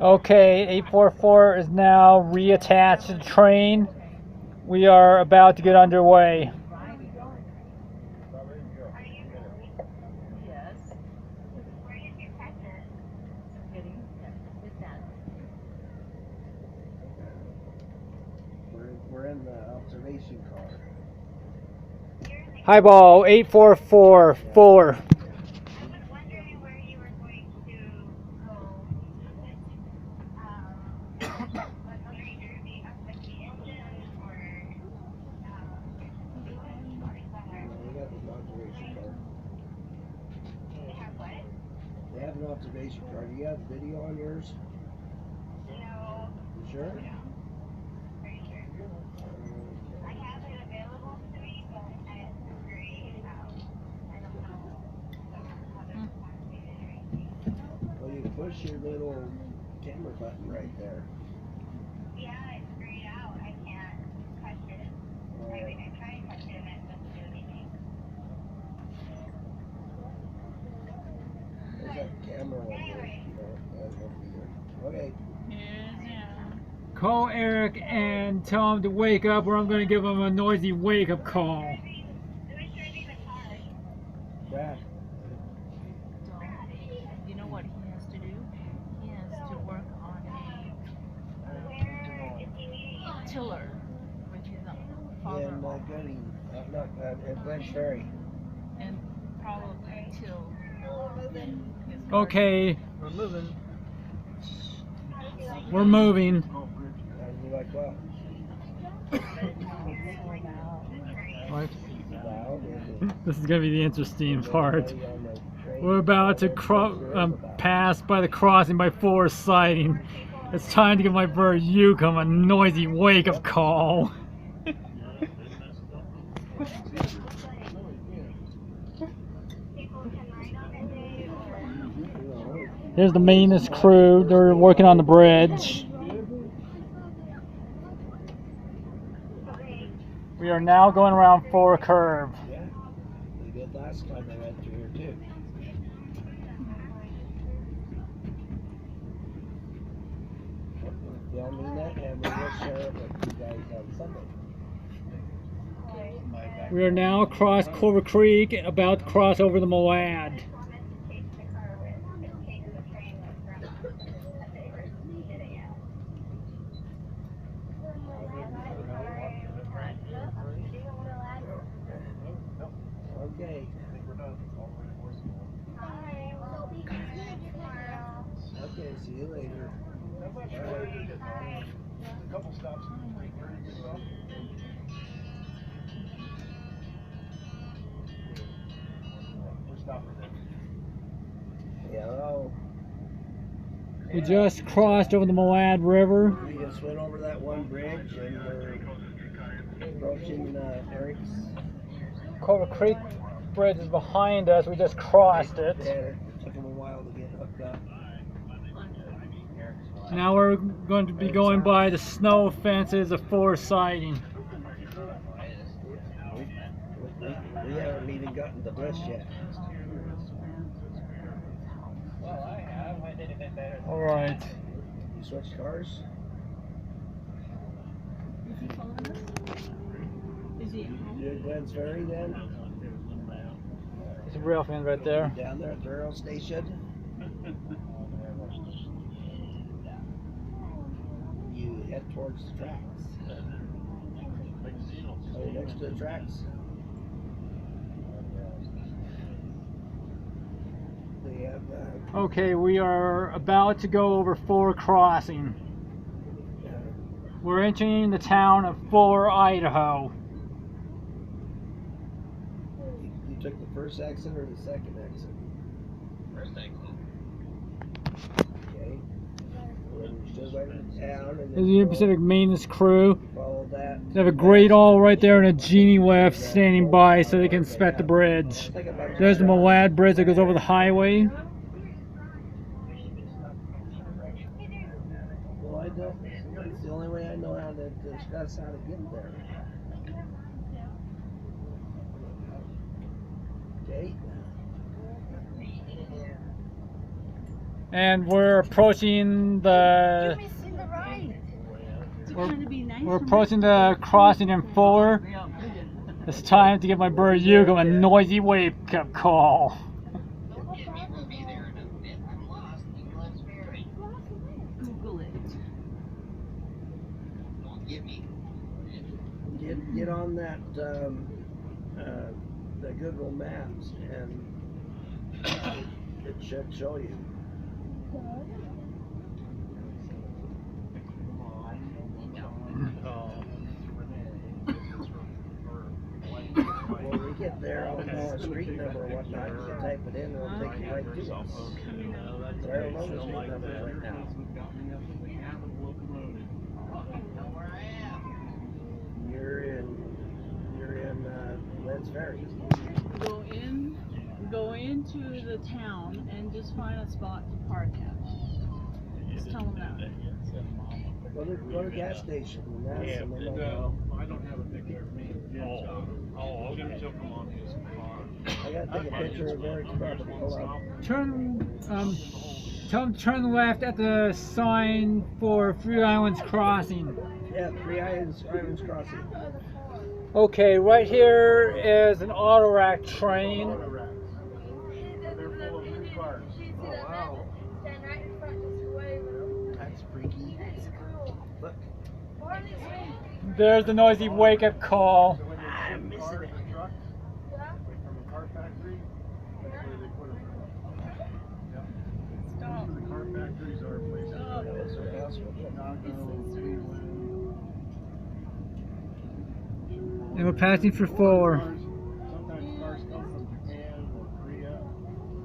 Okay, 844 is now reattached to the train. We are about to get underway. We're in the observation car. Highball 8444. They have an observation car. Do you have video on yours? No. You sure? No. Are you sure? I have it available to me, but I agree. I don't know how to activate it or anything. Well, you push your little camera button right there. Yeah, it's grayed out. I can't touch it. I mean, I tried to touch it and it doesn't do anything. There's that camera one there. Okay. Call Eric and tell him to wake up, or I'm going to give him a noisy wake-up call. Who's driving the car? Brad. You know what he has to do? He has to work on Where is he meeting? a tiller with his father In Gooding. At Glen's Ferry. and probably till his Okay, We're moving. we're moving. And you're like, well, What? loud and This is going to be the interesting part. everybody on the train. We're about to pass by the crossing by 4 siding. It's time to give my bird Yukon a noisy wake-up call. Here's the maintenance crew. They're working on the bridge. We are now going around 4 curve. Yeah. They did last time they went through here too. We're filming that and we will share it with you guys on Sunday. We are now across Clover Creek, about to cross over the Moad. Okay. Okay, see you later. A couple stops. We're stopping there. Hello. We just crossed over the Moad River. We just went over that one bridge and we're approaching Eric's. Clover Creek Bridge is behind us. We just crossed it. Yeah, it took him a while to get hooked up. Now we're going to be going by the snow fences of 4 siding. We haven't even gotten to Bliss yet. All right. You switched cars? Is he following us? Is he? You at Glenn's Ferry then? There's a rail fan right there. Down there at the rail station? You head towards the tracks. Are you next to the tracks? They have Okay, we are about to go over 4 crossing. We're entering the town of Fuller, Idaho. you took the first exit or the second exit? First exit. Okay. When you still went to town and There's then the you Union Pacific maintenance crew. followed that. They have a great all right there and a genie left standing by so they can inspect the bridge. There's the Moad Bridge that goes over the highway. Well, I don't. It's the only way I know how to discuss how to get there. Okay. And we're approaching the You're missing the ride. You're We're- trying to be nice. we're approaching the crossing in Fuller. It's time to give my bird Hugo a noisy wake-up call. Google it. Get on that the Google Maps and it should show you. When we get there, I'll know a street number or whatnot. You can type it in and it'll take you right to us. But I don't know the street numbers right now. You're in Lens Ferry. Go into the town and just find a spot to park at. Just tell them that. Go to the gas station and ask them. They'll know. I don't have a picture of me. I'll get him to come on his car. I gotta take a picture of Eric's property. Hold on. Tell them to turn left at the sign for Three Islands Crossing. Yeah, Three Islands Crossing. Okay, right here is an auto rack train. They're full of new cars. Wow. That's freaky. Look. There's the noisy wake-up call. I'm missing it. Trucks, like from a car factory, that's where they put them. Yeah. Stop. The car factories are places Stop. like Chicago, Cleveland. And we're passing for Fuller. Sometimes cars come from Japan or Korea.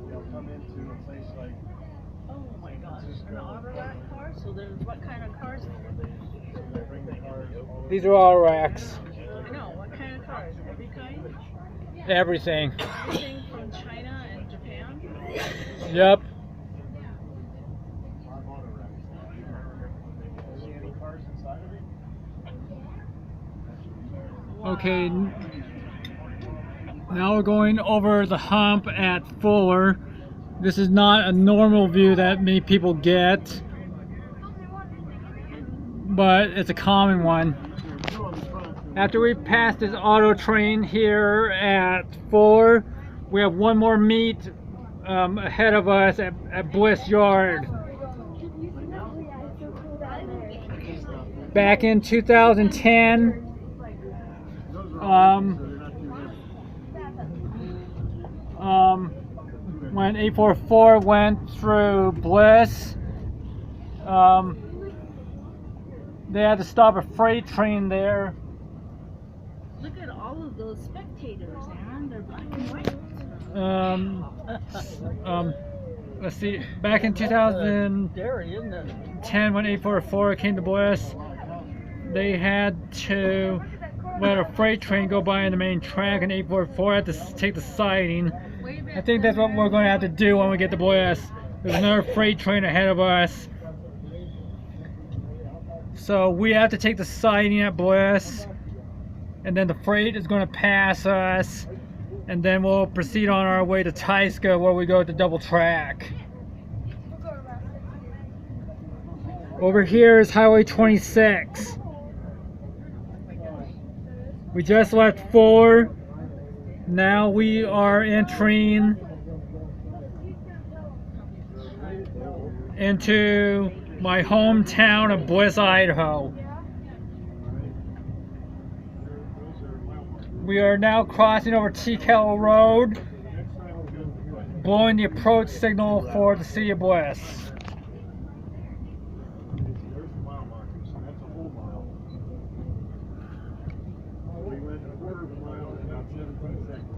They'll come into a place like Oh my gosh. An auto rack car? So there's what kind of cars? they bring the cars all These are auto racks. I know. What kind of cars? Every kind? Everything. Everything from China and Japan? Yep. live auto racks. See any cars inside of it? Okay. Now we're going over the hump at Fuller. This is not a normal view that many people get, but it's a common one. After we pass this auto train here at Fuller, we have one more meet ahead of us at Bliss Yard. Back in 2010, when 844 went through Bliss, they had to stop a freight train there. Look at all of those spectators, Aaron. They're black and white. Let's see, back in 2010 when 844 came to Bliss, they had to let a freight train go by on the main track, and 844 had to take the siding. I think that's what we're going to have to do when we get to Bliss. There's another freight train ahead of us, so we have to take the siding at Bliss, and then the freight is going to pass us, and then we'll proceed on our way to Tyska, where we go to double track. Over here is Highway 26. We just left Fuller. Now we are entering into my hometown of Bliss, Idaho. We are now crossing over T-Kettle Road, blowing the approach signal for the City of Bliss. There's the mile marker, so that's a whole mile. We went a quarter of a mile in about 17 seconds.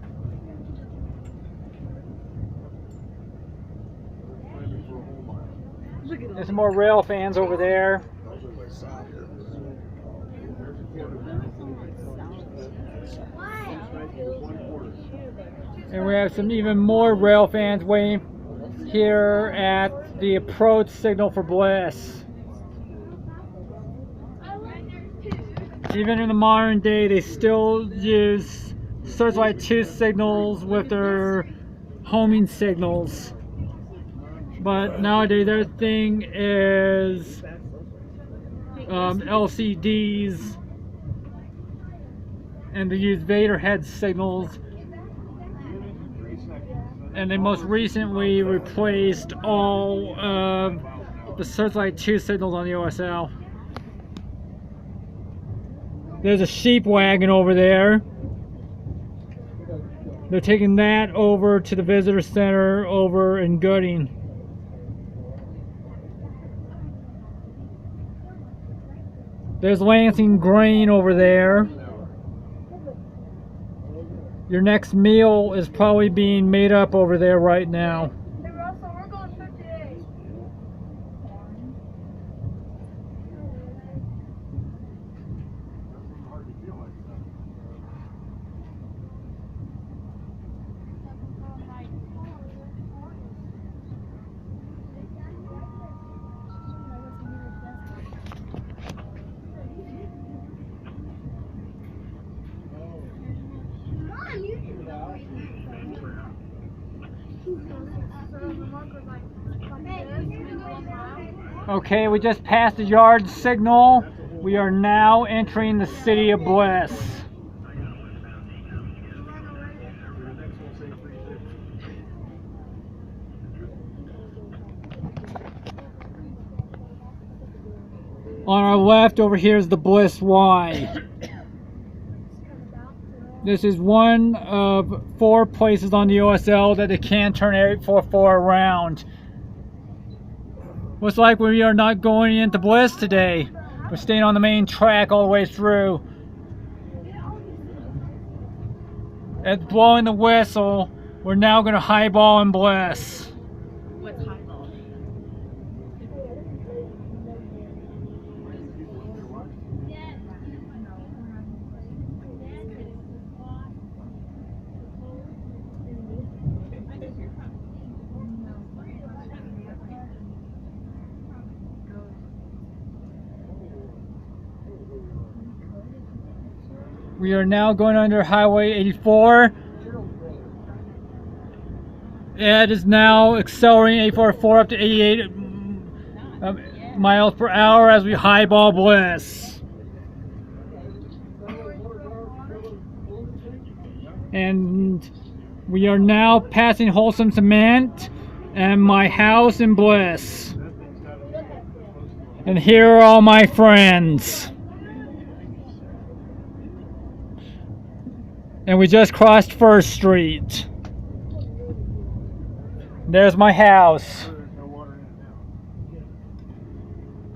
We're climbing for a whole mile. Look at all There's some more rail fans over there. Those are my soccer. There's a quarter of a mile. There's 1 quarter. And we have some even more rail fans waiting here at the approach signal for Bliss. Even in the modern day, they still use Searchlight 2 signals with their homing signals. but nowadays everything is LCDs, and they use Vader head signals. And they most recently replaced all of the Searchlight 2 signals on the OSL. There's a sheep wagon over there. They're taking that over to the visitor center over in Gooding. There's Lansing Grain over there. Your next meal is probably being made up over there right now. Hey Russell, we're going 58. Okay, we just passed the yard signal. We are now entering the city of Bliss. On our left over here is the Bliss Y. This is one of 4 places on the OSL that they can turn 844 around. Looks like we are not going into Bliss today. We're staying on the main track all the way through. At blowing the whistle, we're now going to highball in Bliss. What's highball? We are now going under Highway 84. It is now accelerating 844 up to 88 miles per hour as we highball Bliss. And we are now passing Wholesome Cement and my house in Bliss. And here are all my friends. And we just crossed First Street. There's my house.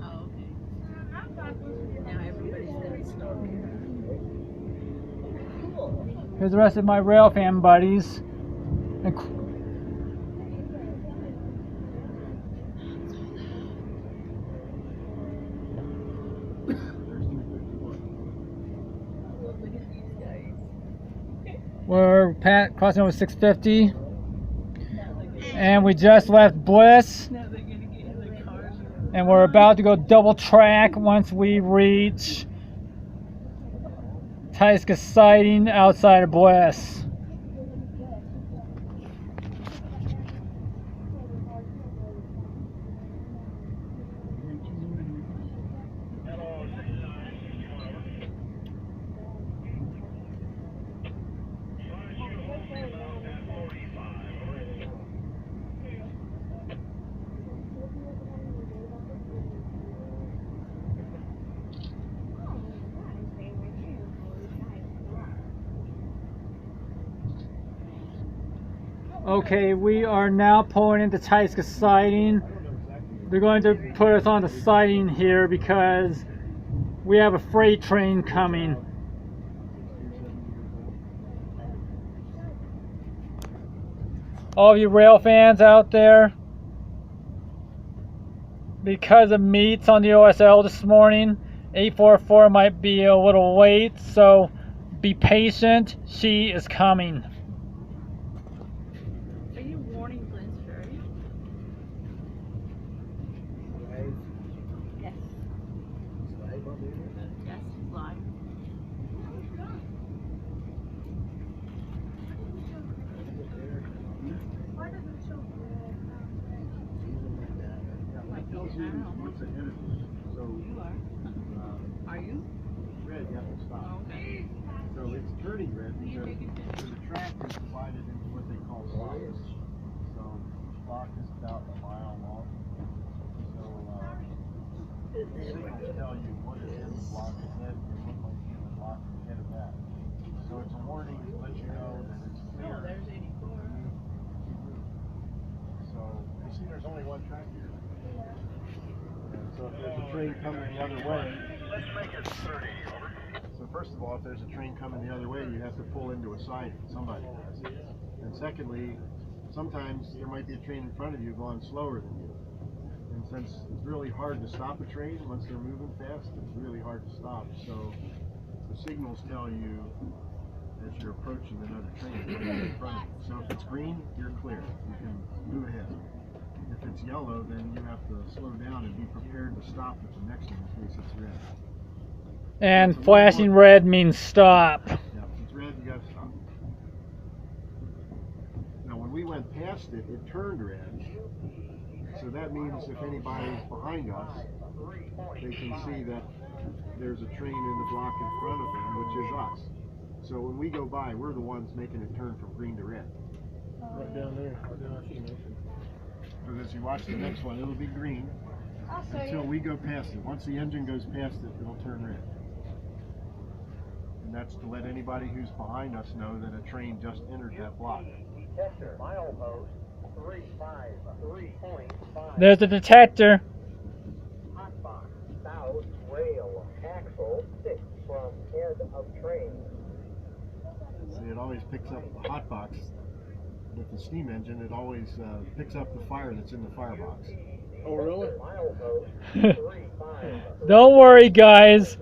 Oh, okay. Now everybody's gonna stop here. Here's the rest of my rail fan buddies. And we're crossing over 650. And we just left Bliss. Now they're gonna get in the cars. And we're about to go double track once we reach Tyska siding outside of Bliss. Okay, we are now pulling into Tyska siding. They're going to put us on the siding here because we have a freight train coming. All of you rail fans out there, because of meets on the OSL this morning, 844 might be a little late, so be patient. She is coming. Are you warning Glenn's Ferry? Yes. Yes, he's live. it's ahead of you. So Are you? red, you have to stop. Okay. So it's turning red because the track is divided into what they call blocks. So each block is about a mile long. So the signals tell you what is in the block ahead and what might be in the block ahead of that. So it's a warning to let you know that it's clear. Oh, there's 84. So you see there's only one track here. And so if there's a train coming the other way, let's make it 30. So first of all, if there's a train coming the other way, you have to pull into a siding. Somebody does. And secondly, sometimes there might be a train in front of you going slower than you. And since it's really hard to stop a train once they're moving fast, it's really hard to stop. So the signals tell you as you're approaching another train in front of you. So if it's green, you're clear. You can move ahead. If it's yellow, then you have to slow down and be prepared to stop at the next one in case it's red. And flashing red means stop. Yeah, if it's red, you gotta stop. Now, when we went past it, it turned red. So that means if anybody's behind us, they can see that there's a train in the block in front of them, which is us. So when we go by, we're the ones making it turn from green to red. Right down there. Because as you watch the next one, it'll be green until we go past it. Once the engine goes past it, it'll turn red. And that's to let anybody who's behind us know that a train just entered that block. Detector, milepost 353.5. There's the detector. Hotbox, south, rail, axle 6 from head of train. See, it always picks up the hot box. With the steam engine, it always picks up the fire that's in the firebox. Oh, really? Milepost 35. Don't worry, guys.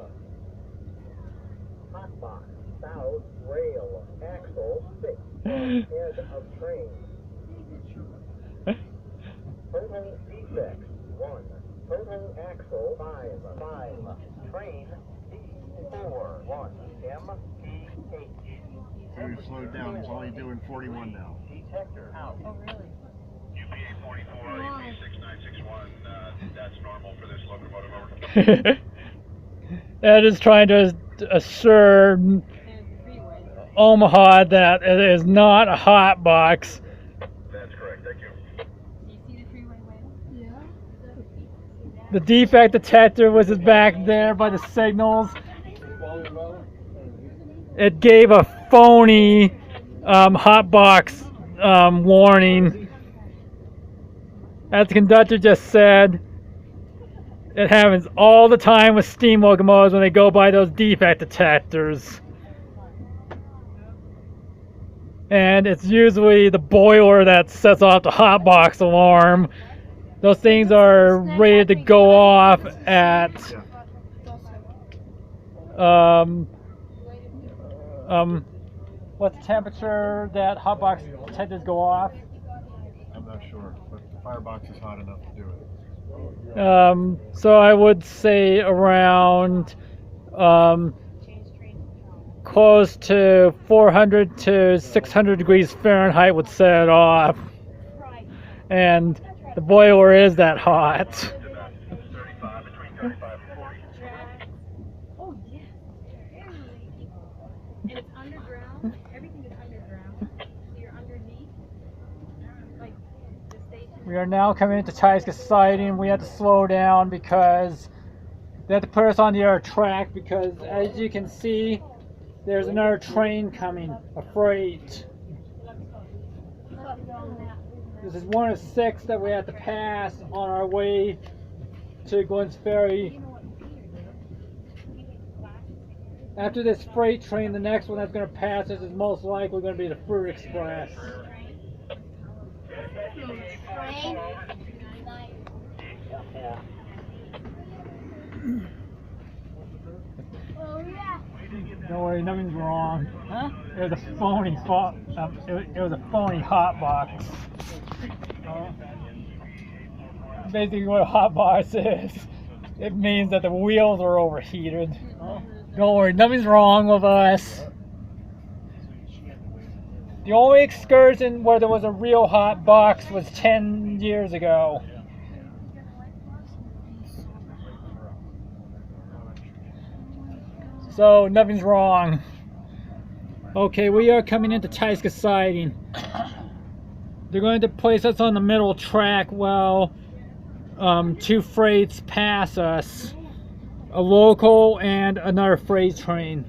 Hotbox, south, rail, axle 6 from head of train. Total defects 1. Total axle 5. Train D4 1 MPH. So we've slowed down. He's only doing 41 now. Detector out. Oh, really? UPA 44, UP 6961, that's normal for this locomotive, over. That is trying to assure And freeway. Omaha that it is not a hot box. That's correct, thank you. Do you see the freeway way? Yeah. The defect detector was back there by the signals. It gave a phony hot box warning. As the conductor just said, it happens all the time with steam locomotives when they go by those defect detectors. And it's usually the boiler that sets off the hot box alarm. Those things are ready to go off at what's the temperature that hot box detectors go off? I'm not sure, but the firebox is hot enough to do it. So I would say around close to 400 to 600 degrees Fahrenheit would set it off. And the boiler is that hot. 35, between 35 and 40. Oh, yeah. And it's underground. Everything is underground. So you're underneath. Like the station. We are now coming into Tiska siding. We had to slow down because they had to put us on the other track because, as you can see, there's another train coming, a freight. This is one of 6 that we have to pass on our way to Glenn's Ferry. After this freight train, the next one that's going to pass us is most likely going to be the Fruit Express. Oh, yeah. Don't worry, nothing's wrong. Huh? It was a phony it was a phony hot box. Basically what a hot box is, it means that the wheels are overheated. Don't worry, nothing's wrong with us. The only excursion where there was a real hot box was 10 years ago. So nothing's wrong. Okay, we are coming into Tyska siding. They're going to place us on the middle track while two freights pass us. A local and another freight train.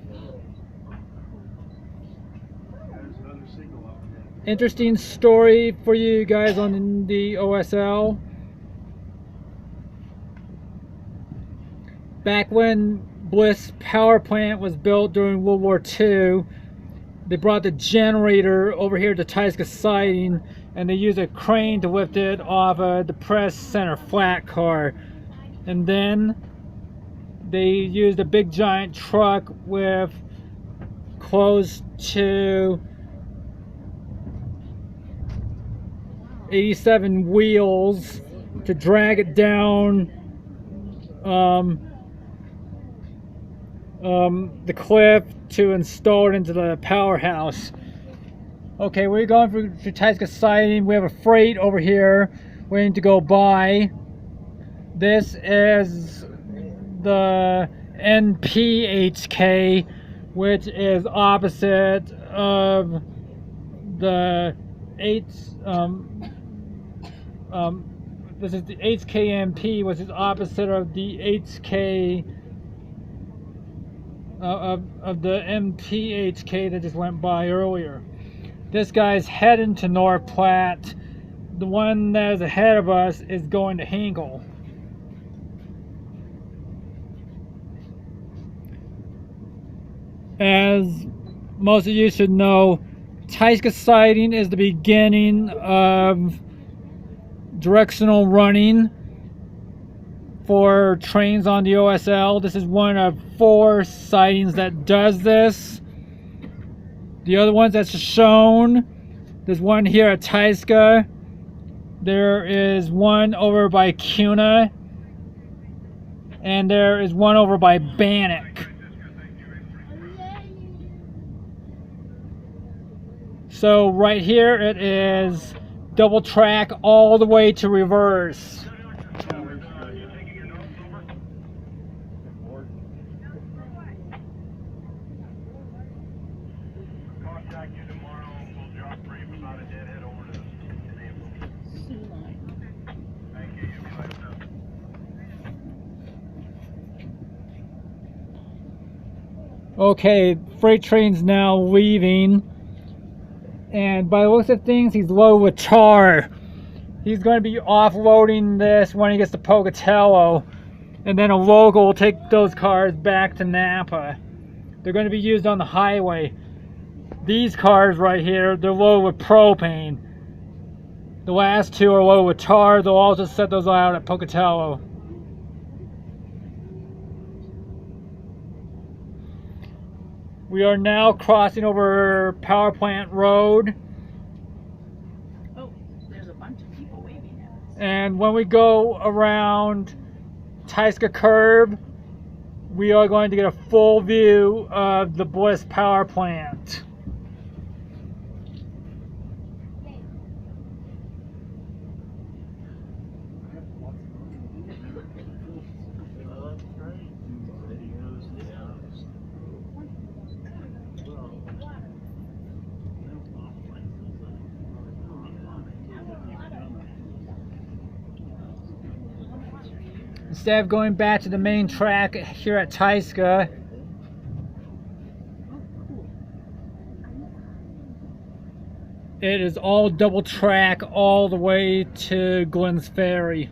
There's another signal up there. Interesting story for you guys on the OSL. Back when Bliss Power Plant was built during World War II, they brought the generator over here to Tyska siding, and they used a crane to lift it off a depressed center flat car. And then they used a big giant truck with close to 87 wheels to drag it down the cliff to install it into the powerhouse. Okay, we're going for Tyska siding. We have a freight over here waiting to go by. This is the NPHK, which is opposite of the this is the HKMP, which is opposite of the HK of the MPHK that just went by earlier. This guy's heading to North Platte. The one that is ahead of us is going to Hinkle. As most of you should know, Tyska siding is the beginning of directional running for trains on the OSL. This is one of 4 sidings that does this. The other ones that's shown, there's one here at Tyska. There is one over by Kuna. And there is one over by Bannock. So right here it is double track all the way to reverse. Contact you tomorrow. We'll drop freight without a deadhead over to the vehicle. Thank you. You'll be right up. Okay, freight train's now leaving. And by the looks of things, he's loaded with tar. He's going to be offloading this when he gets to Pocatello. And then a local will take those cars back to Napa. They're going to be used on the highway. These cars right here, they're loaded with propane. The last 2 are loaded with tar. They'll also set those out at Pocatello. We are now crossing over Power Plant Road. Oh, there's a bunch of people waving at us. And when we go around Tyska Curve, we are going to get a full view of the Bliss Power Plant. Instead of going back to the main track here at Tyska, it is all double track all the way to Glenn's Ferry.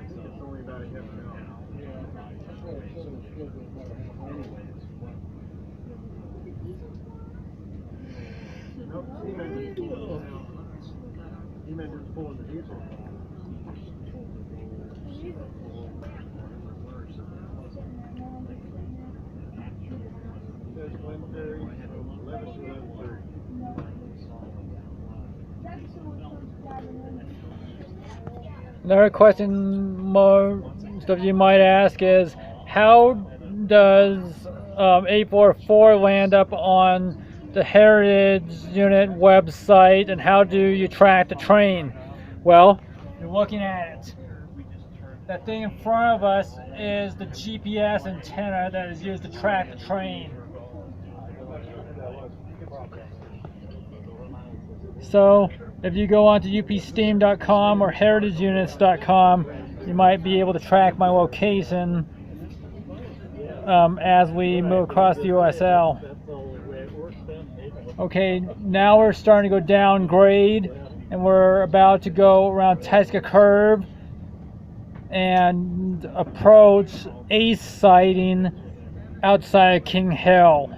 It's only about a half an hour. Nope, he meant just pulling the diesel. There's Glen Ferry from 11 to 11:30. Another question most of you might ask is, how does 844 land up on the Heritage Unit website, and how do you track the train? Well, you're looking at it. That thing in front of us is the GPS antenna that is used to track the train. So if you go onto upsteam.com or heritageunits.com, you might be able to track my location as we move across the USL. Okay, now we're starting to go down grade, and we're about to go around Tyska Curve and approach Ace Siding outside King Hill.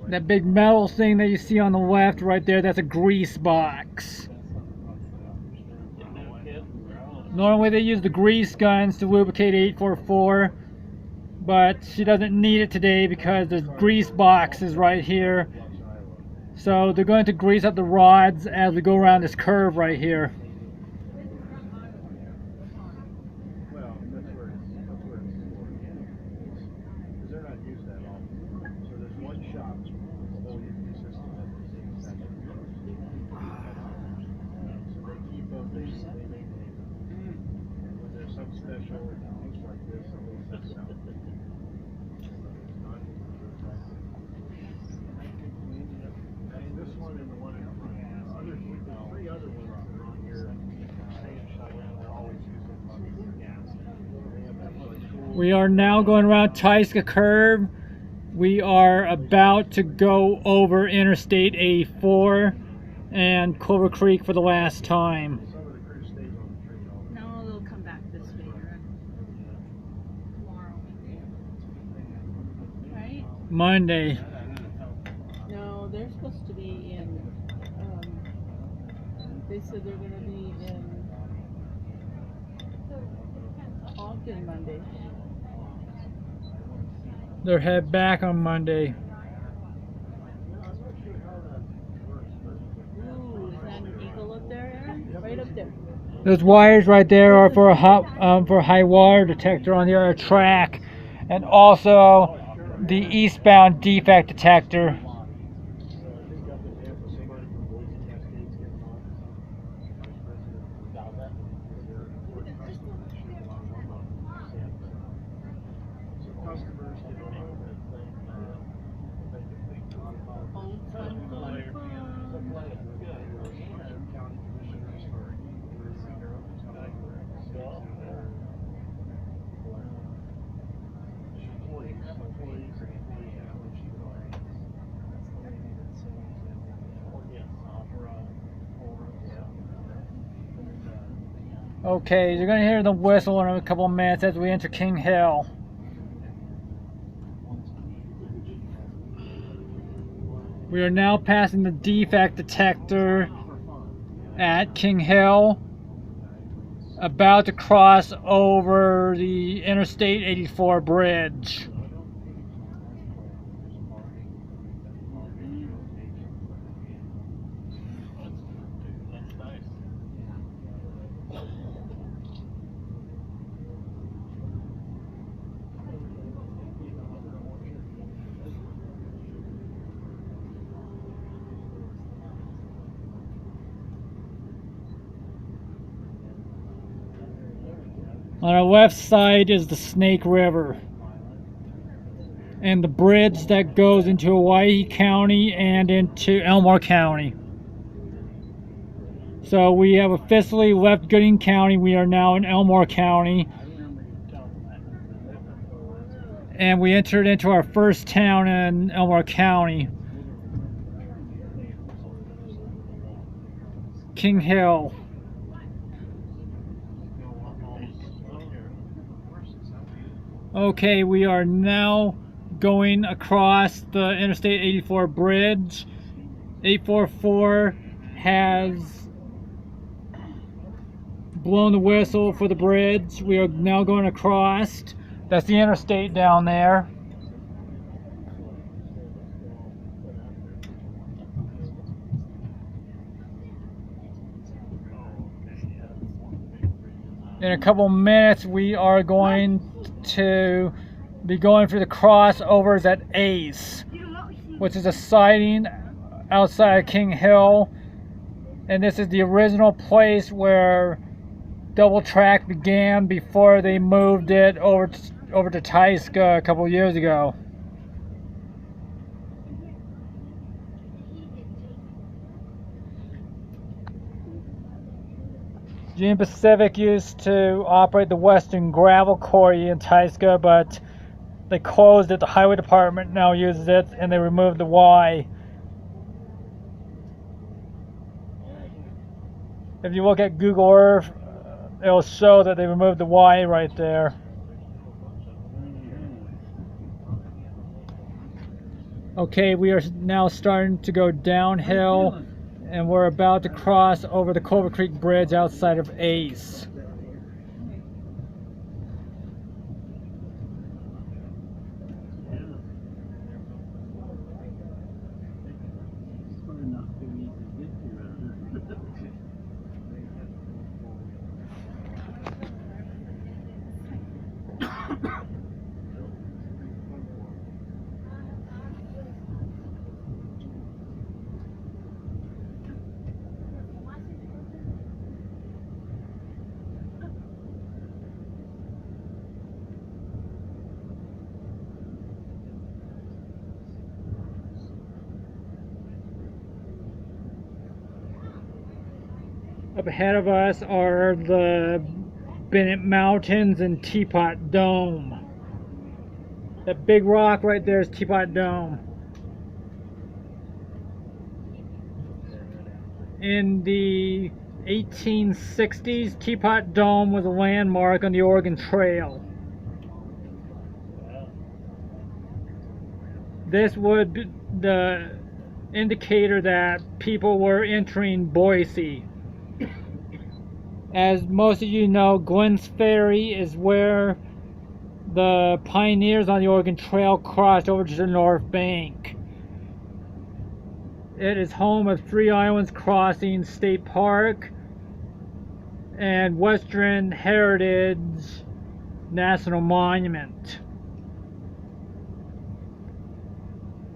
That big metal thing that you see on the left right there, that's a grease box. Normally they use the grease guns to lubricate 844, but she doesn't need it today because the grease box is right here. So they're going to grease up the rods as we go around this curve right here. Well, that's where it's for. Because they're not used that often. So there's one shop with the whole UP system that they exactly use. So they keep them, they maintain them. And when there's some special things like this, they send it out. This one and the one in front. There's three other ones that are on here. They're always using gas. We are now going around Tyska Curve. We are about to go over Interstate 84 and Clover Creek for the last time. Some of the crew stays on the train all day. No, they'll come back this week or tomorrow. Right? Monday. No, they're supposed to be in, they said they're gonna be in Ogden Monday. They're head back on Monday. Ooh, is that an eagle up there, Aaron? Right up there. Those wires right there are for a high water detector on the other track, and also the eastbound defect detector. Okay, you're going to hear the whistle in a couple of minutes as we enter King Hill. We are now passing the defect detector at King Hill, about to cross over the Interstate 84 bridge. On our left side is the Snake River and the bridge that goes into Hawaii County and into Elmore County. So we have officially left Gooding County. We are now in Elmore County. And we entered into our first town in Elmore County, King Hill. Okay, we are now going across the Interstate 84 bridge. 844 has blown the whistle for the bridge. We are now going across. That's the interstate down there. In a couple minutes, we are going to be going through the crossovers at Ace, which is a siding outside of King Hill. And this is the original place where double track began before they moved it over to Taiska a couple years ago. Union Pacific used to operate the Western Gravel Quarry in Taiska, but they closed it. The Highway Department now uses it, and they removed the Y. If you look at Google Earth, it'll show that they removed the Y right there. Okay, we are now starting to go downhill, and we're about to cross over the Culver Creek Bridge outside of Ace. Up ahead of us are the Bennett Mountains and Teapot Dome. That big rock right there is Teapot Dome. In the 1860s, Teapot Dome was a landmark on the Oregon Trail. This would be the indicator that people were entering Boise. As most of you know, Glenn's Ferry is where the pioneers on the Oregon Trail crossed over to the North Bank. It is home of Three Islands Crossing State Park and Western Heritage National Monument,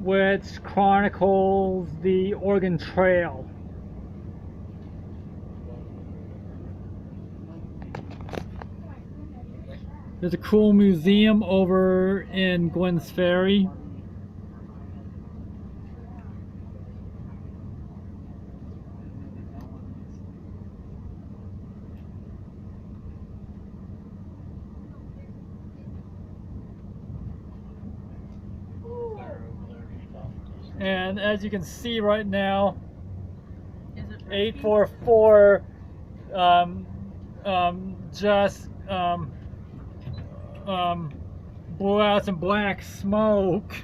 which chronicles the Oregon Trail. There's a cool museum over in Glenn's Ferry. And as you can see right now, 844 just blew out some black smoke.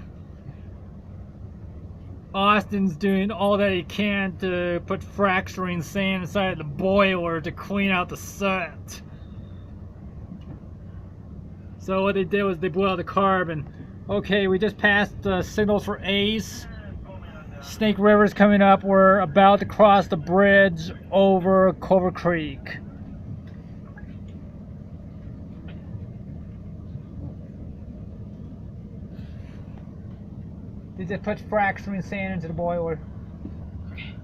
Austin's doing all that he can to put fracturing sand inside the boiler to clean out the soot. So what they did was they blew out the carbon. Okay, we just passed the signals for Ace. Snake River's coming up. We're about to cross the bridge over Culver Creek. They just put fracturing sand into the boiler. Okay.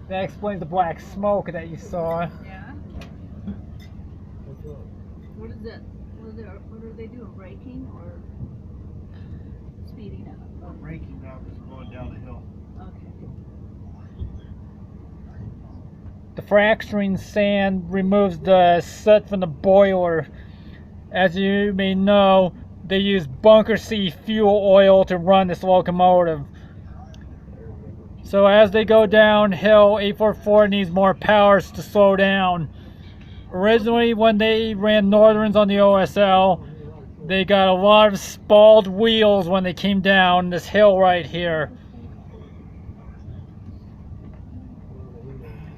That explains the black smoke that you saw. Yeah. What is it? What are they doing? Braking or speeding up? We're braking now because we're going down the hill. Okay. The fracturing sand removes the soot from the boiler. As you may know, they use bunker C fuel oil to run this locomotive. So as they go downhill, 844 needs more power to slow down. Originally, when they ran Northerns on the OSL, they got a lot of spalled wheels when they came down this hill right here.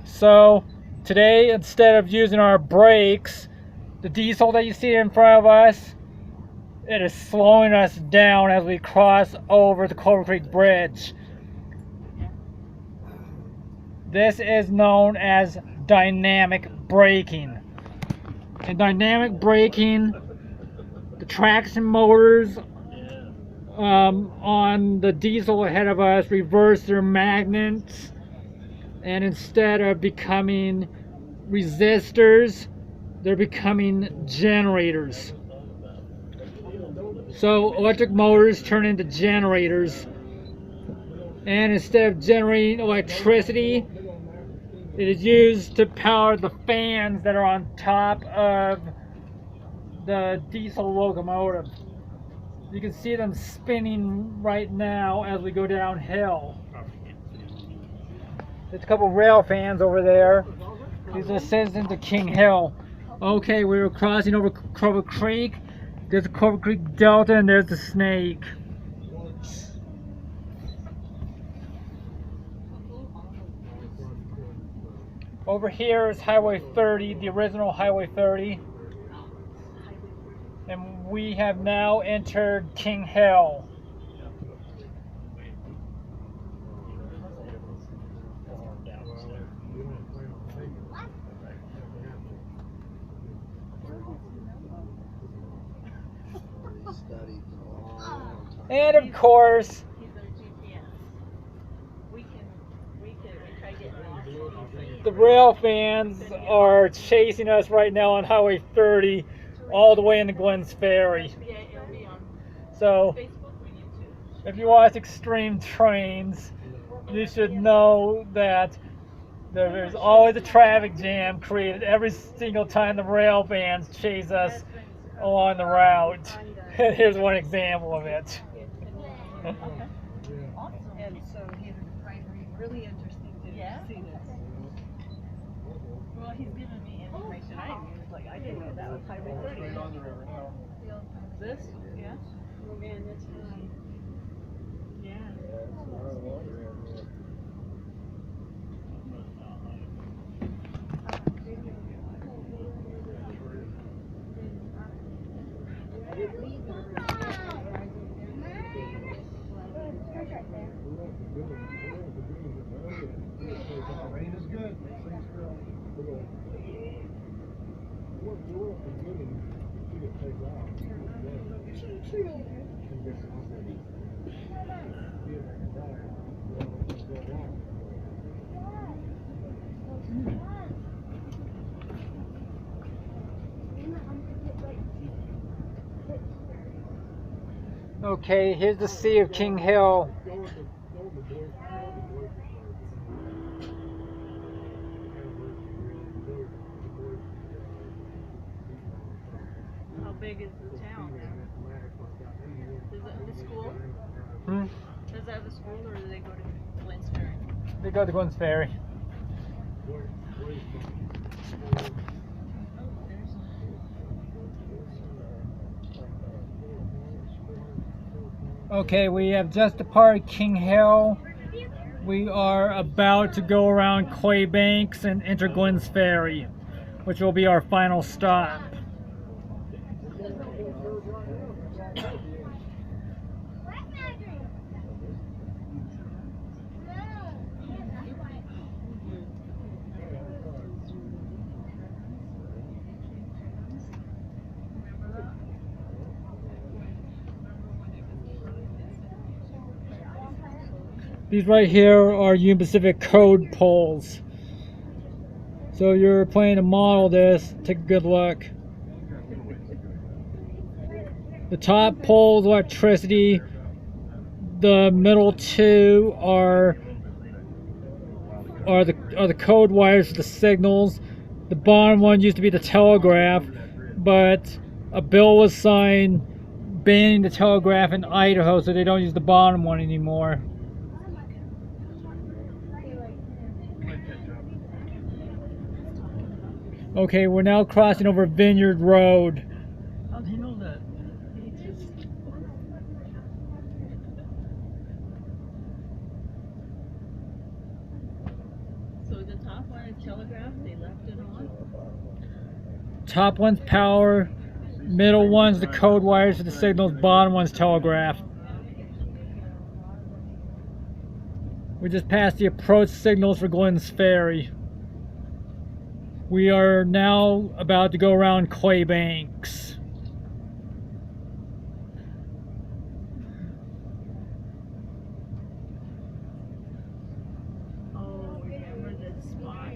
So today, instead of using our brakes, the diesel that you see in front of us, it is slowing us down as we cross over the Clover Creek Bridge. This is known as dynamic braking. In dynamic braking, the traction motors on the diesel ahead of us reverse their magnets, and instead of becoming resistors, they're becoming generators. So electric motors turn into generators, and instead of generating electricity, it is used to power the fans that are on top of the diesel locomotive. You can see them spinning right now as we go downhill. There's a couple rail fans over there. These are the citizens of King Hill. Okay, we were crossing over Clover Creek. There's the Clover Creek Delta and there's the Snake. Over here is Highway 30, the original Highway 30. And we have now entered King Hill. And of course, the rail fans are chasing us right now on Highway 30 all the way into Glenn's Ferry. So if you watch Extreme Trains, you should know that there's always a traffic jam created every single time the rail fans chase us along the route. Here's one example of it. And so he's really interesting to see this. Well, he's given me information I didn't use. Like, I didn't know that was Highway 30. Right on the river now. This? Yeah. Oh man, that's fine. Yeah. Rain is good. Okay, here's the Sea of King Hill. How big is the town now? Is it the school? Hmm? Is that the school or do they go to Glenn's Ferry? They go to Glenn's Ferry. Okay, we have just departed King Hill. We are about to go around Clay Banks and enter Glenn's Ferry, which will be our final stop. These right here are Union Pacific code poles. So you're planning to model this, take a good look. The top pole's electricity. The middle two are the code wires for the signals. The bottom one used to be the telegraph, but a bill was signed banning the telegraph in Idaho, so they don't use the bottom one anymore. Okay, we're now crossing over Vineyard Road. How do you know that? So the top one is telegraph, they left it on? Top one's power, middle one's the code wires for the signals, bottom one's telegraph. We just passed the approach signals for Glenn's Ferry. We are now about to go around Clay Banks. Oh, remember this spot?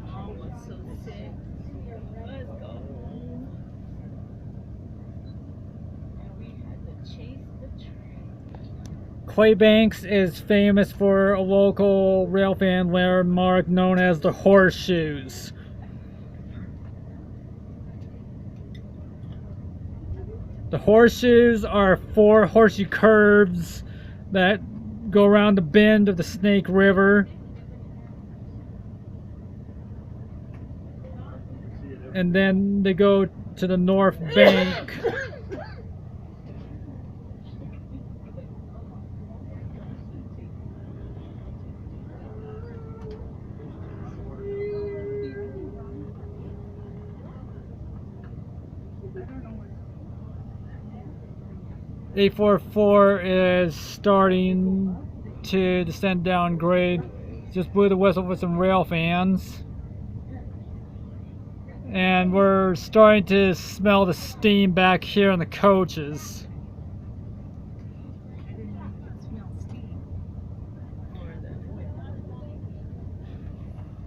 Oh, was so sick. Let's go home. And we had to chase the train. Clay Banks is famous for a local railfan landmark known as the Horseshoes. The Horseshoes are 4 horseshoe curves that go around the bend of the Snake River. And then they go to the north bank. A44 is starting to descend down grade. Just blew the whistle for some rail fans. And we're starting to smell the steam back here in the coaches.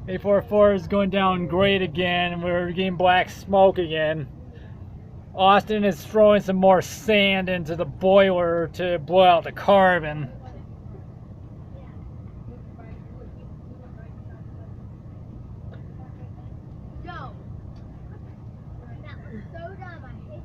A44 is going down grade again, and we're getting black smoke again. Austin is throwing some more sand into the boiler to blow out the carbon. Joe, that was so dumb. I hate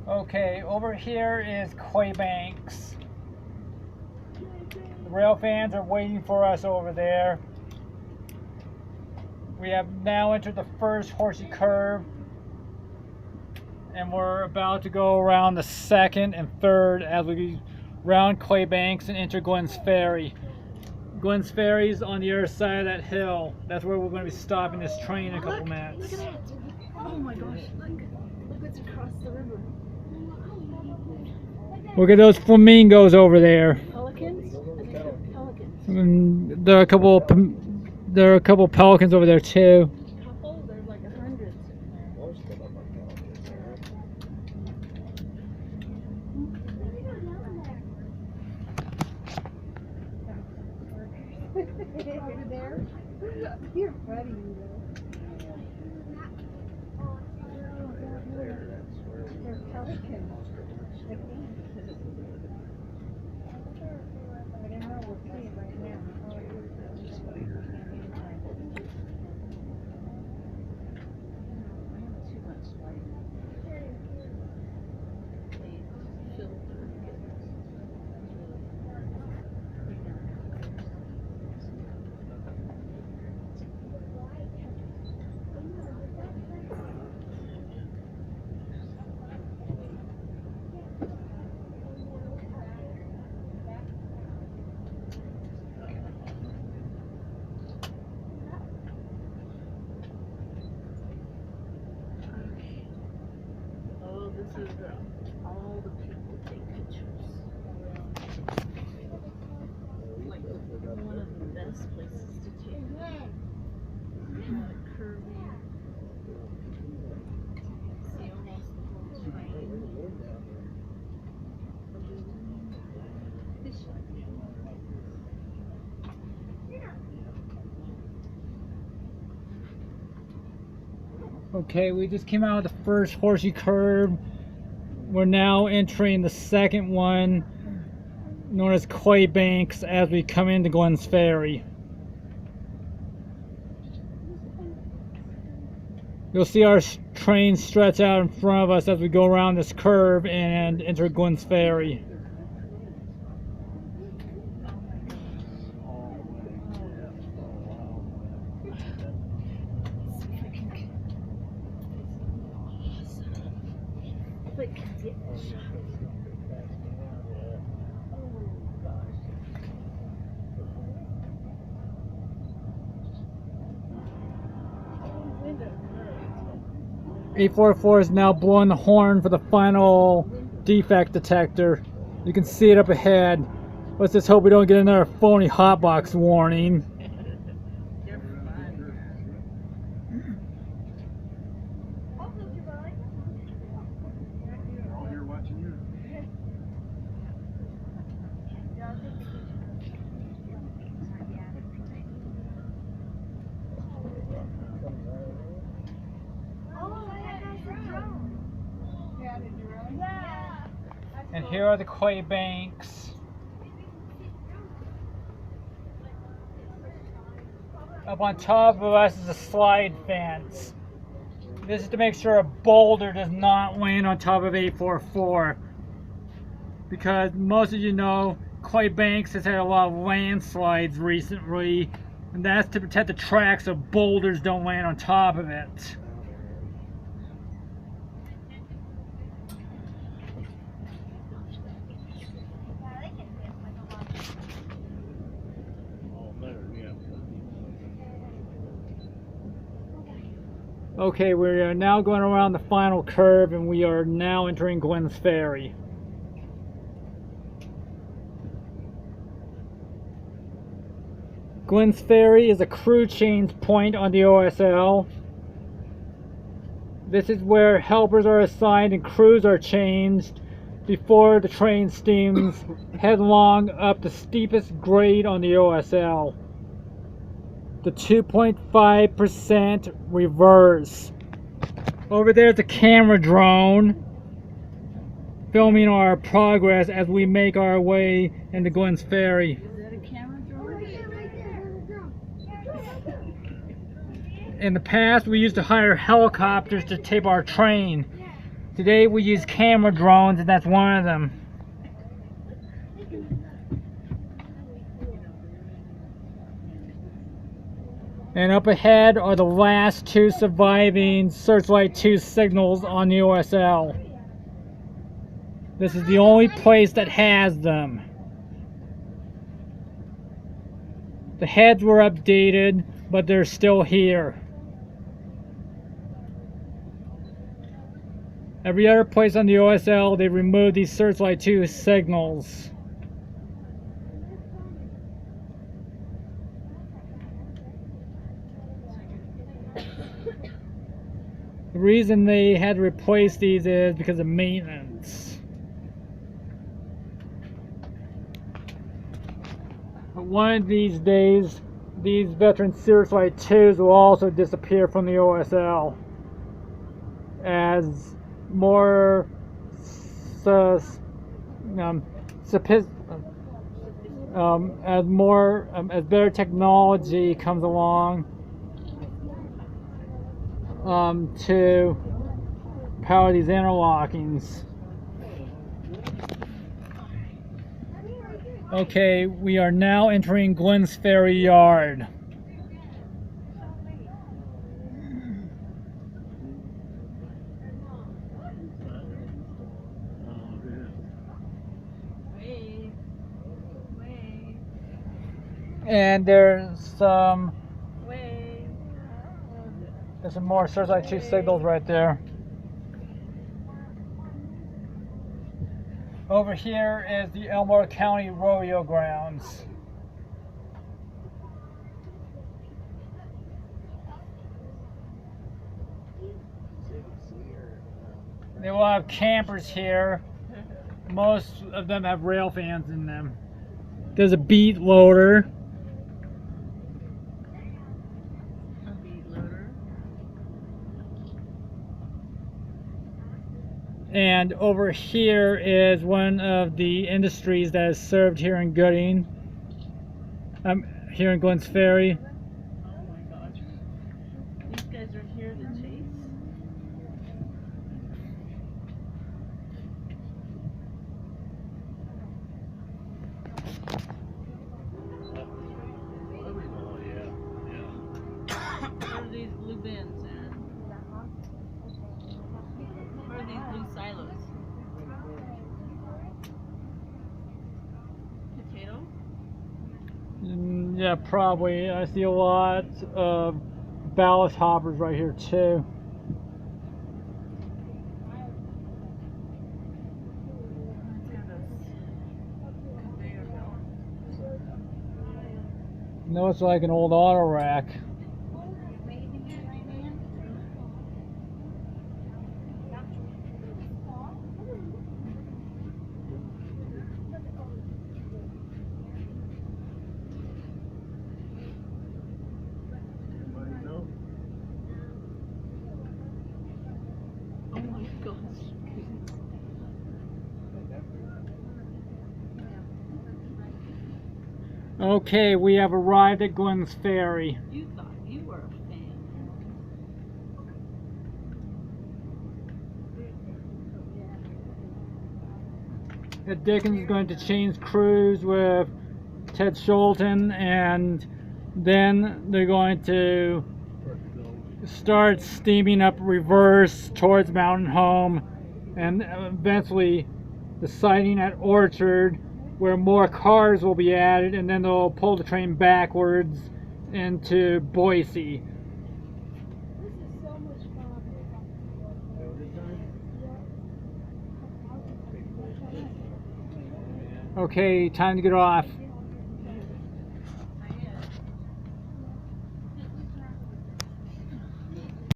Okay, over here is Clay Banks. The rail fans are waiting for us over there. We have now entered the first horseshoe curve, and we're about to go around the second and third as we round Clay Banks and enter Glenn's Ferry. Glenn's Ferry's on the other side of that hill. That's where we're going to be stopping this train in a couple minutes. Look at that. Oh my gosh, look what's across the river. Look at those flamingos over there. Pelicans? I think they're pelicans. And there are a couple pelicans over there too. Couple? There's like hundreds in there. Most of them are pelicans, Over there? You're funny, They're pelicans. I don't know, we'll see it right now. Too much light. They filter. Okay, we just came out of the first horsey curve. We're now entering the second one, known as Clay Banks, as we come into Glenn's Ferry. You'll see our train stretch out in front of us as we go around this curve and enter Glenn's Ferry. $844 is now blowing the horn for the final defect detector. You can see it up ahead. Let's just hope we don't get another phony hotbox warning. They're all here watching you. And here are the Clay Banks. Up on top of us is a slide fence. This is to make sure a boulder does not land on top of 844. Because most of you know, Clay Banks has had a lot of landslides recently, and that's to protect the track so boulders don't land on top of it. Okay, we are now going around the final curve and we are now entering Glenn's Ferry. Glenn's Ferry is a crew change point on the OSL. This is where helpers are assigned and crews are changed before the train steams headlong up the steepest grade on the OSL. The 2.5% reverse. Over there's a camera drone filming our progress as we make our way into Glenn's Ferry. Is that a camera drone? In the past, we used to hire helicopters to tape our train. Today, we use camera drones, and that's one of them. And up ahead are the last two surviving Searchlight 2 signals on the OSL. This is the only place that has them. The heads were updated, but they're still here. Every other place on the OSL, they removed these Searchlight 2 signals. The reason they had to replace these is because of maintenance. But one of these days, these veteran Searchlight 2s will also disappear from the OSL as more as better technology comes along to power these interlockings. Okay, we are now entering Glenn's Ferry Yard. And there's some more Searchlight 2 signals right there. Over here is the Elmore County Rodeo Grounds. They will have campers here. Most of them have rail fans in them. There's a beat loader. And over here is one of the industries that is served here in Gooding. Here in Glenn's Ferry. Oh my gosh. These guys are here to chase. What are these blue bins, Aaron? What are these blue silos? Potato? Yeah, probably. I see a lot of ballast hoppers right here too. It's got a conveyor belt. No, it's like an old auto rack. Anybody know? Oh my gosh. Okay, we have arrived at Glenn's Ferry. You thought you were a fan. Ed Dickens is going to change crews with Ted Schulten, and then they're going to start steaming up reverse towards Mountain Home, and eventually the sighting at Orchard, where more cars will be added, and then they'll pull the train backwards into Boise. This is so much fun. Okay, time to get off.